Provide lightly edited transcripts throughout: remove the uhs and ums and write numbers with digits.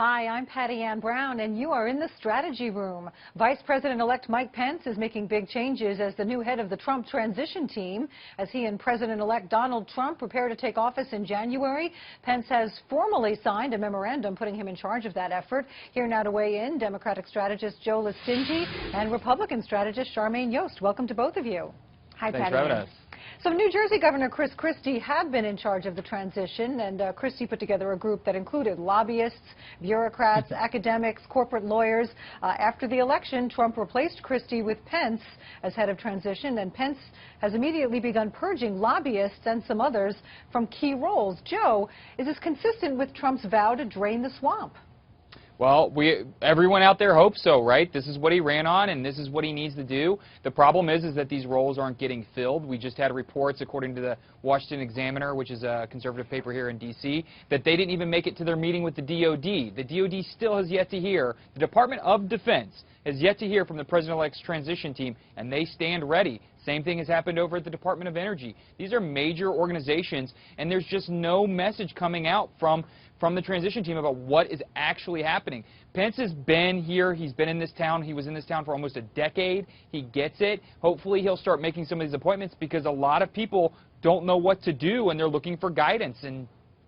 Hi, I'm Patty Ann Brown, and you are in the strategy room. Vice President-elect Mike Pence is making big changes as the new head of the Trump transition team. As he and President-elect Donald Trump prepare to take office in January, Pence has formally signed a memorandum putting him in charge of that effort. Here now to weigh in, Democratic strategist Joe Listingi and Republican strategist Charmaine Yost. Welcome to both of you. Hi, Patty. Thanks for having us. So New Jersey Governor Chris Christie had been in charge of the transition, and Christie put together a group that included lobbyists, bureaucrats, academics, corporate lawyers. After the election, Trump replaced Christie with Pence as head of transition, and Pence has immediately begun purging lobbyists and some others from key roles. Joe, is this consistent with Trump's vow to drain the swamp? Well, everyone out there hopes so, right? This is what he ran on, and this is what he needs to do. The problem is that these roles aren't getting filled. We just had reports, according to the Washington Examiner, which is a conservative paper here in D.C., that they didn't even make it to their meeting with the DOD. The DOD still has yet to hear. The Department of Defense has yet to hear from the President-elect's transition team, and they stand ready. Same thing has happened over at the Department of Energy. These are major organizations, and there's just no message coming out from the transition team about what is actually happening. Pence has been here. He's been in this town. He was in this town for almost a decade. He gets it. Hopefully he'll start making some of these appointments because a lot of people don't know what to do, and they're looking for guidance, and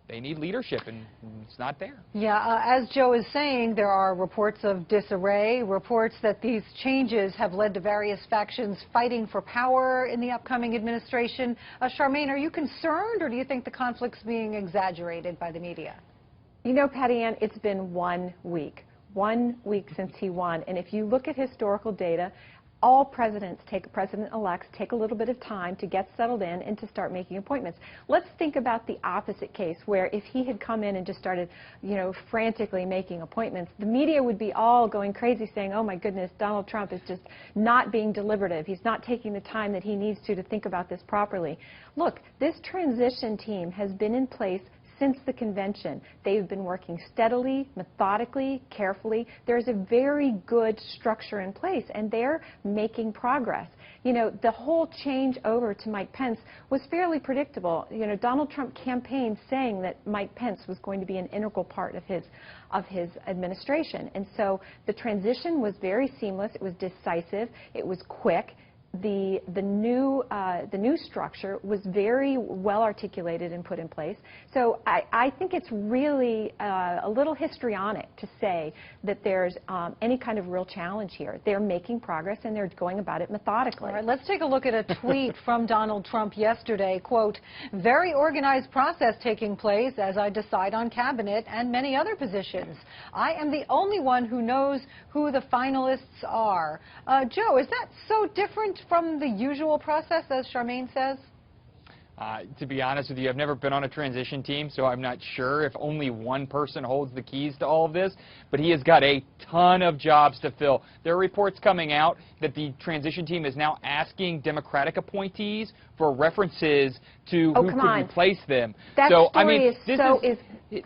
they need leadership, and it's not there. Yeah, as Joe is saying, there are reports of disarray, reports that these changes have led to various factions fighting for power in the upcoming administration. Charmaine, are you concerned, or do you think the conflict's being exaggerated by the media? You know, Patty Ann, it's been 1 week. 1 week since he won. And if you look at historical data, all president-elects take a little bit of time to get settled in and to start making appointments. Let's think about the opposite case, where if he had come in and just started, frantically making appointments, the media would be all going crazy saying, oh my goodness, Donald Trump is just not being deliberative. He's not taking the time that he needs to think about this properly. Look, this transition team has been in place since the convention. They've been working steadily, methodically, carefully. There's a very good structure in place, and they're making progress. The whole change over to Mike Pence was fairly predictable. Donald Trump campaigned saying that Mike Pence was going to be an integral part of his administration. And so the transition was very seamless. It was decisive. It was quick. The new structure was very well articulated and put in place. So I think it's really a little histrionic to say that there's any kind of real challenge here. They're making progress, and they're going about it methodically. All right, let's take a look at a tweet from Donald Trump yesterday. Quote, very organized process taking place as I decide on cabinet and many other positions. I am the only one who knows who the finalists are. Joe, is that so different from the usual process, as Charmaine says? To be honest with you, I've never been on a transition team, so I'm not sure if only one person holds the keys to all of this, but he has got a ton of jobs to fill. There are reports coming out that the transition team is now asking Democratic appointees for references to who could replace them. That story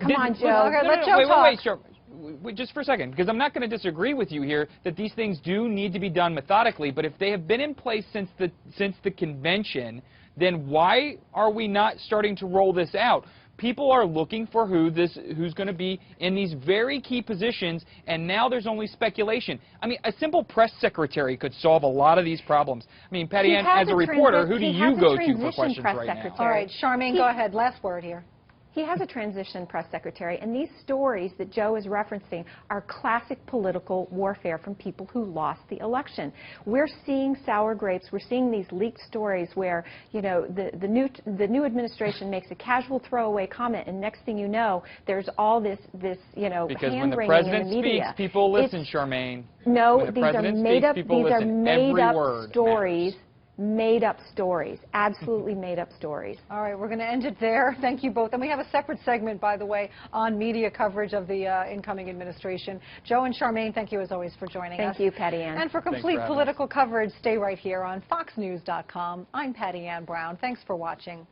come on, Joe. Let Joe talk. Wait, just for a second, because I'm not going to disagree with you here that these things do need to be done methodically, but if they have been in place since the convention, then why are we not starting to roll this out? People are looking for who's going to be in these very key positions, and now there's only speculation. I mean, a simple press secretary could solve a lot of these problems. I mean, Patty Ann, as a reporter, who do you go to for questions right now? All right, Charmaine, go ahead. Last word here. He has a transition press secretary, and these stories that Joe is referencing are classic political warfare from people who lost the election. We're seeing sour grapes. We're seeing these leaked stories where, the new administration makes a casual throwaway comment, and next thing you know, there's all this because hand-wringing when the president in the media. speaks, people listen, Charmaine. No, these are made-up stories. Made-up stories, absolutely made-up stories. All right, we're going to end it there. Thank you both. And we have a separate segment, by the way, on media coverage of the incoming administration. Joe and Charmaine, thank you as always for joining us. Thank you, Patty Ann. And for complete political coverage, stay right here on FoxNews.com. I'm Patty Ann Brown. Thanks for watching.